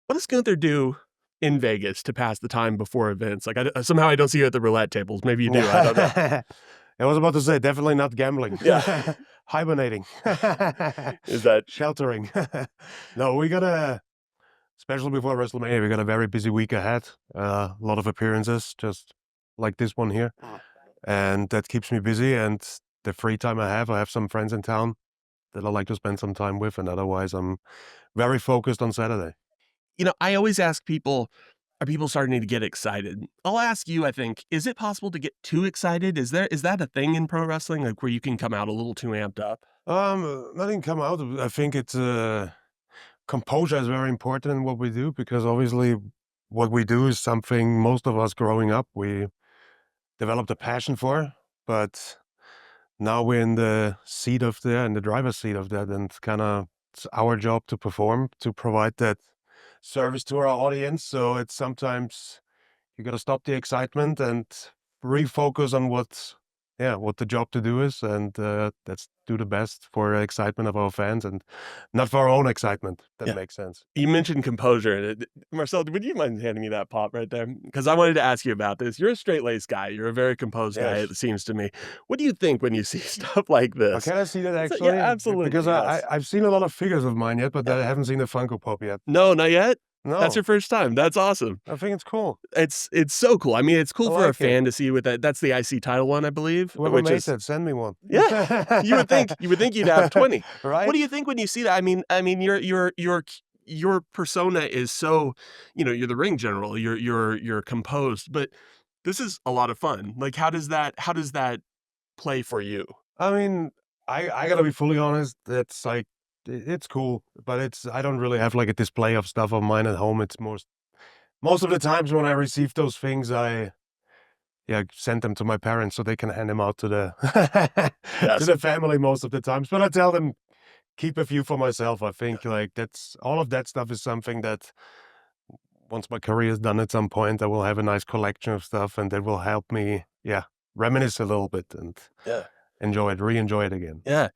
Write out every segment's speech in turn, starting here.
What does Gunther do in Vegas to pass the time before events? Like, somehow I don't see you at the roulette tables. Maybe you do. I don't know. I was about to say, definitely not gambling. Yeah. Hibernating. Is that Sheltering. No, we got especially before WrestleMania, we got a very busy week ahead. A lot of appearances, just like this one here. And that keeps me busy. And the free time I have some friends in town that I like to spend some time with. And otherwise, I'm very focused on Saturday. I always ask people, are people starting to get excited? I'll ask you, I think, is it possible to get too excited? Is that a thing in pro wrestling, like where you can come out a little too amped up? Nothing come out. I think it's composure is very important in what we do, because obviously what we do is something most of us growing up we developed a passion for, but now we're in the driver's seat of that, and kind of it's our job to perform, to provide that service to our audience. So it's sometimes you got to stop the excitement and refocus on what the job to do is, and let's do the best for the excitement of our fans and not for our own excitement. That Yeah. makes sense. You mentioned composure, and Marcel, would you mind handing me that pop right there? Because I wanted to ask you about this. You're a straight-laced guy. You're a very composed guy, Yes. it seems to me. What do you think when you see stuff like this? Can I see that actually? Yeah, absolutely. Because yes. I've seen a lot of figures of mine yet, but I haven't seen the Funko Pop yet. No, not yet? That's No, your first time. That's awesome. I think it's cool. It's so cool. I mean, it's cool I for a like it. fan to see with that. That's the IC title one, I believe, Whoever which made is that, send me one. yeah. You would think you'd have 20. Right? What do you think when you see that? I mean, your persona is so, you're the ring general. You're composed, but this is a lot of fun. Like, how does that play for you? I mean, I gotta be fully honest. It's like it's cool, but I don't really have like a display of stuff of mine at home. It's most of the times when I receive those things, I send them to my parents so they can hand them out to the to Yes. the family most of the times. But I tell them keep a few for myself. I think like that's all of that stuff is something that once my career is done at some point, I will have a nice collection of stuff, and that will help me, reminisce a little bit and Yeah. re-enjoy it again. Yeah.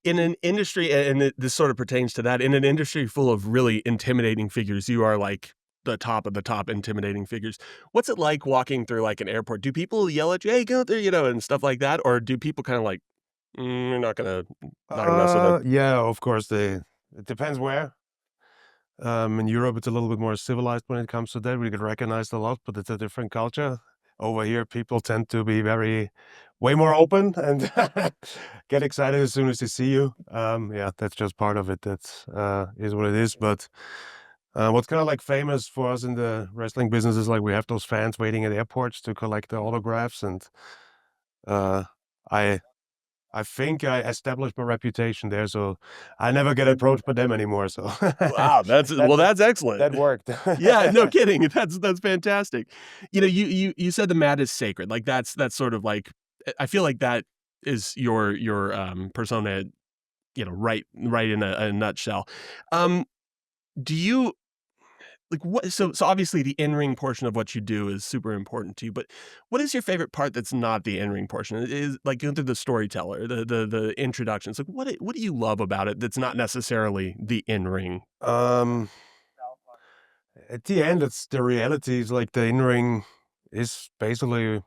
In an industry, and this sort of pertains to that, in an industry full of really intimidating figures, you are like the top of the top intimidating figures. What's it like walking through like an airport? Do people yell at you, "Hey, go there," and stuff like that? Or do people kind of like, you're not gonna mess with it? Yeah, of course. It depends where. In Europe, it's a little bit more civilized when it comes to that. We get recognized a lot, but it's a different culture. Over here, people tend to be way more open and get excited as soon as they see you. That's just part of it. That's is what it is. But what's kind of like famous for us in the wrestling business is like we have those fans waiting at airports to collect the autographs, and uh, I think I established my reputation there, so I never get approached by them anymore. So Wow, that's excellent. that worked. Yeah, no kidding. That's fantastic. You said the mat is sacred. Like that's sort of like I feel like that is your persona, right in a nutshell. Do you like what so obviously the in-ring portion of what you do is super important to you, but what is your favorite part that's not the in-ring portion? It is like going through the storyteller, the introductions. Like what do you love about it that's not necessarily the in-ring? Um, at the end, it's the reality is like the in-ring is basically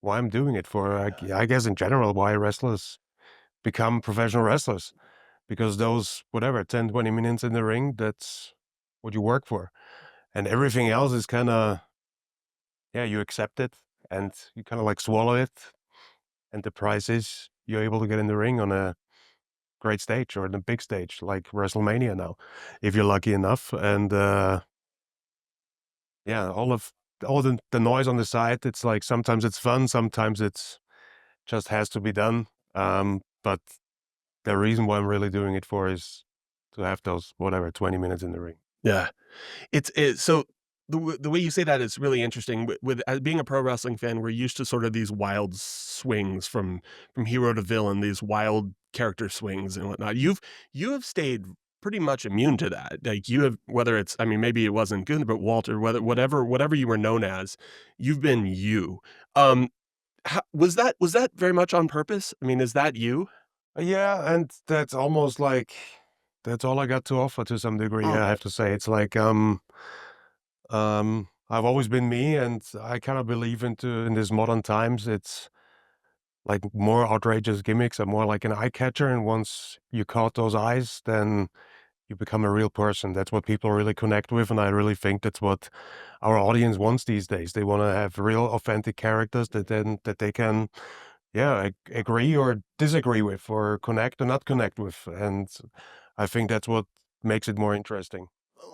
why I'm doing it for. I guess in general, why wrestlers become professional wrestlers, because those, whatever, 10, 20 minutes in the ring, that's what you work for. And everything else is kind of, you accept it and you kind of like swallow it. And the price is you're able to get in the ring on a great stage or in a big stage like WrestleMania now, if you're lucky enough. And all the noise on the side, it's like sometimes it's fun, sometimes it's just has to be done. But the reason why I'm really doing it for is to have those, whatever, 20 minutes in the ring. Yeah. So the way you say that is really interesting. With being a pro wrestling fan, we're used to sort of these wild swings from hero to villain, these wild character swings and whatnot. You have stayed pretty much immune to that. Like you have, whether it's, I mean, maybe it wasn't Gunther, but Walter, whatever you were known as, you've been you. Was that very much on purpose? I mean, is that you? Yeah, and that's almost like that's all I got to offer to some degree. Oh, I have to say, it's like I've always been me, and I kind of believe in this modern times. It's like more outrageous gimmicks are more like an eye catcher, and once you caught those eyes, then you become a real person. That's what people really connect with, and I really think that's what our audience wants these days. They want to have real, authentic characters that they can, yeah, agree or disagree with, or connect or not connect with, and I think that's what makes it more interesting.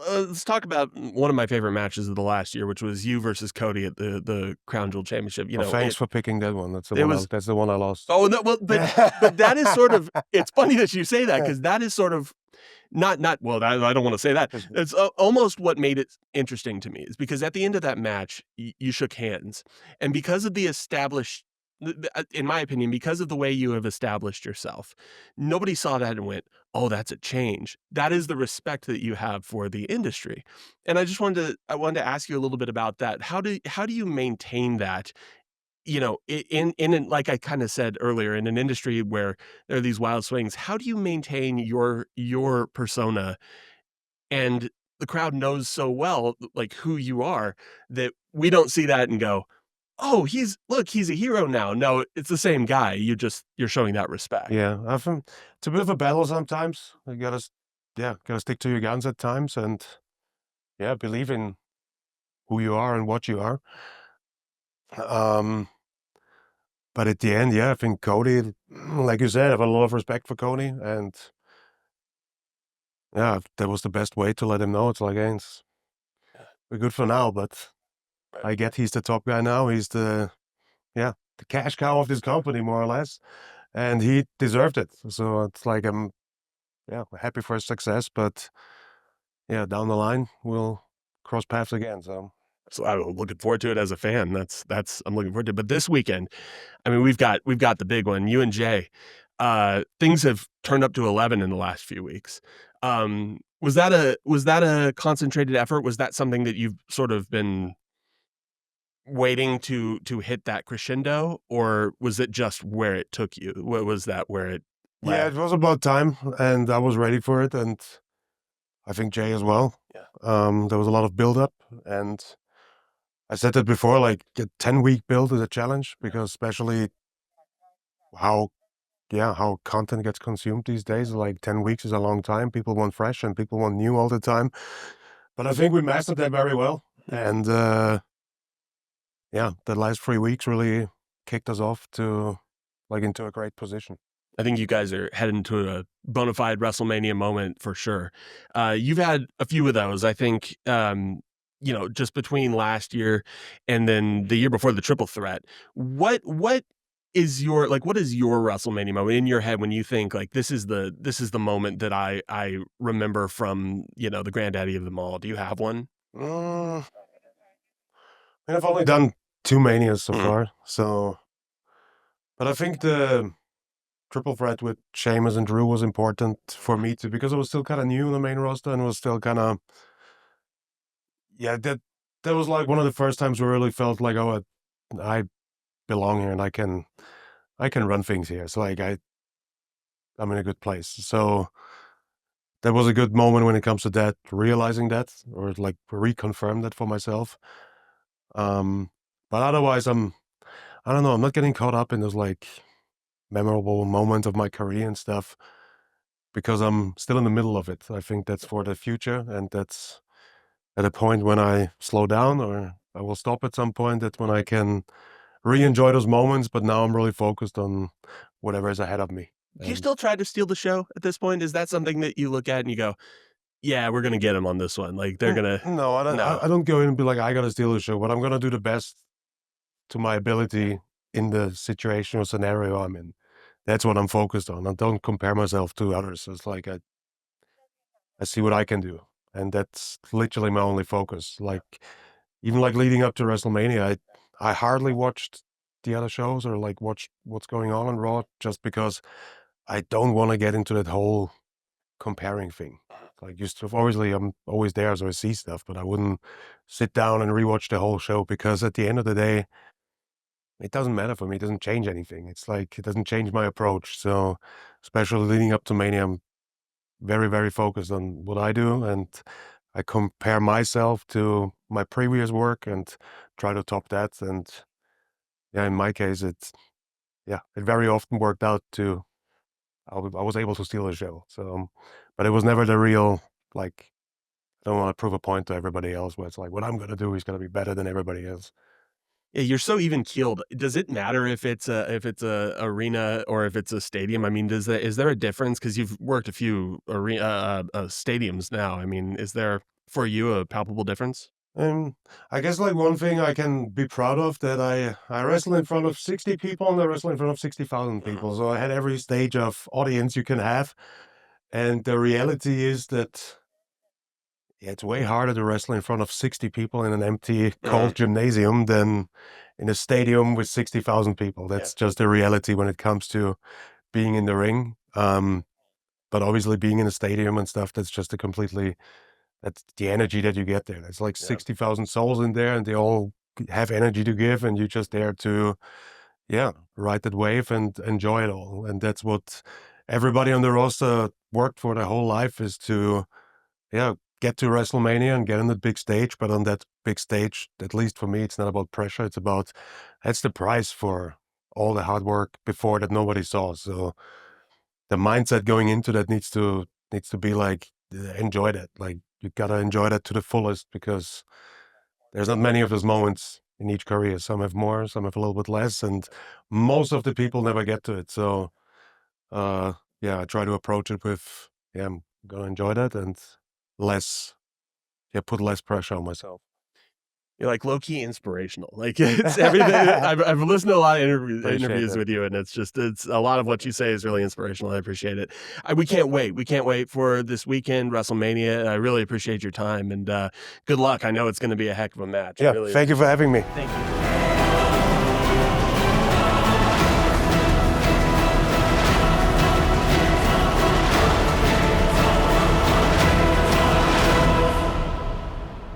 let's talk about one of my favorite matches of the last year, which was you versus Cody at the Crown Jewel Championship. Well, thanks for picking that one. It was That's the one I lost. oh no, well, but that is sort of it's funny that you say that because that is sort of not well, I don't wanna say that. It's almost what made it interesting to me is because at the end of that match, you shook hands, and because of the established in my opinion, because of the way you have established yourself, nobody saw that and went, "Oh, that's a change." That is the respect that you have for the industry, and I wanted to ask you a little bit about that. How do you maintain that like I kinda said earlier, in an industry where there are these wild swings, how do you maintain your persona and the crowd knows so well, like, who you are that we don't see that and go, "Oh, he's a hero now." No, it's the same guy, you're showing that respect. Yeah, often it's a bit of a battle sometimes. You gotta, yeah, gotta stick to your guns at times, and yeah, believe in who you are and what you are. Um, but at the end, yeah, I think Cody, like you said, I have a lot of respect for Cody, and yeah, that was the best way to let him know. It's like, hey, we're good for now, but Right. I get he's the top guy now. He's yeah, the cash cow of this company, more or less, and he deserved it. So it's like I'm, yeah, happy for his success, but yeah, down the line we'll cross paths again. So So I'm looking forward to it as a fan. That's I'm looking forward to it. But this weekend, I mean, we've got the big one, you and Jay. Things have turned up to 11 in the last few weeks. Was that a concentrated effort? Was that something that you've sort of been waiting to hit that crescendo, or was it just where it took you? What was that where it yeah, it led? was about time, and I was ready for it, and I think Jay as well. Yeah. There was a lot of buildup, and I said that before, like a 10-week build is a challenge because especially how, yeah, how content gets consumed these days. Like 10 weeks is a long time. People want fresh and people want new all the time. But I think we mastered that very well. And yeah, the last 3 weeks really kicked us off to like into a great position. I think you guys are heading into a bona fide WrestleMania moment for sure. You've had a few of those. I think, just between last year and then the year before the triple threat. What is your like? What is your WrestleMania moment in your head when you think like this is the moment that I remember from the granddaddy of them all? Do you have one? Mm, and I've only done 2 manias so Mm. far. So, but I think the triple threat with Sheamus and Drew was important for me too, because I was still kind of new in the main roster and was still kind of, yeah, that was like one of the first times where I really felt like, oh, I belong here and I can run things here. It's like I'm in a good place. So that was a good moment when it comes to that, realizing that or like reconfirm that for myself. Um, but otherwise, I don't know, I'm not getting caught up in those like memorable moments of my career and stuff because I'm still in the middle of it. I think that's for the future, and that's at a point when I slow down or I will stop at some point. That's when I can re-enjoy those moments. But now I'm really focused on whatever is ahead of me. Do you And still try to steal the show at this point? Is that something that you look at and you go, "Yeah, we're gonna get 'em on this one." Like, they're gonna no, no. I don't go in and be like, I gotta steal the show, but I'm gonna do the best to my ability in the situation or scenario I'm in. That's what I'm focused on. I don't compare myself to others. It's like I see what I can do, and that's literally my only focus. Like even like leading up to WrestleMania, I hardly watched the other shows or like watched what's going on Raw just because I don't want to get into that whole comparing thing. Like just obviously I'm always there, so I see stuff, but I wouldn't sit down and rewatch the whole show because at the end of the day, it doesn't matter for me. It doesn't change anything. It's like it doesn't change my approach. So especially leading up to Mania, I'm very, very focused on what I do, and I compare myself to my previous work and try to top that. And yeah, in my case, it very often worked out to I was able to steal the show. So, but it was never the real, like, I don't want to prove a point to everybody else where it's like, what I'm going to do is going to be better than everybody else. Yeah, you're so even keeled. Does it matter if it's a arena or if it's a stadium? I mean, is there a difference? Because you've worked a few stadiums now. I mean, is there for you a palpable difference? And I guess like one thing I can be proud of that I wrestle in front of 60 people and I wrestle in front of 60,000 people. So I had every stage of audience you can have. And the reality is that it's way harder to wrestle in front of 60 people in an empty, cold gymnasium than in a stadium with 60,000 people. That's just the reality when it comes to being in the ring. But obviously being in a stadium and stuff, that's just that's the energy that you get there. There's like 60,000 souls in there and they all have energy to give and you're just there to, ride that wave and enjoy it all. And that's what everybody on the roster worked for their whole life, is to, get to WrestleMania and get on that big stage. But on that big stage, at least for me, it's not about pressure. It's about, that's the price for all the hard work before that nobody saw. So the mindset going into that needs to be like, enjoy that. Like, you gotta enjoy that to the fullest, because there's not many of those moments in each career. Some have more, some have a little bit less, and most of the people never get to it. So, I try to approach it with, I'm gonna enjoy that and less, put less pressure on myself. You're like low-key inspirational. Like it's everything. I've listened to a lot of interviews that. with you, and it's a lot of what you say is really inspirational. I appreciate it. We can't wait. We can't wait for this weekend, WrestleMania. I really appreciate your time, and good luck. I know it's going to be a heck of a match. Yeah, thank you for having me. Thank you.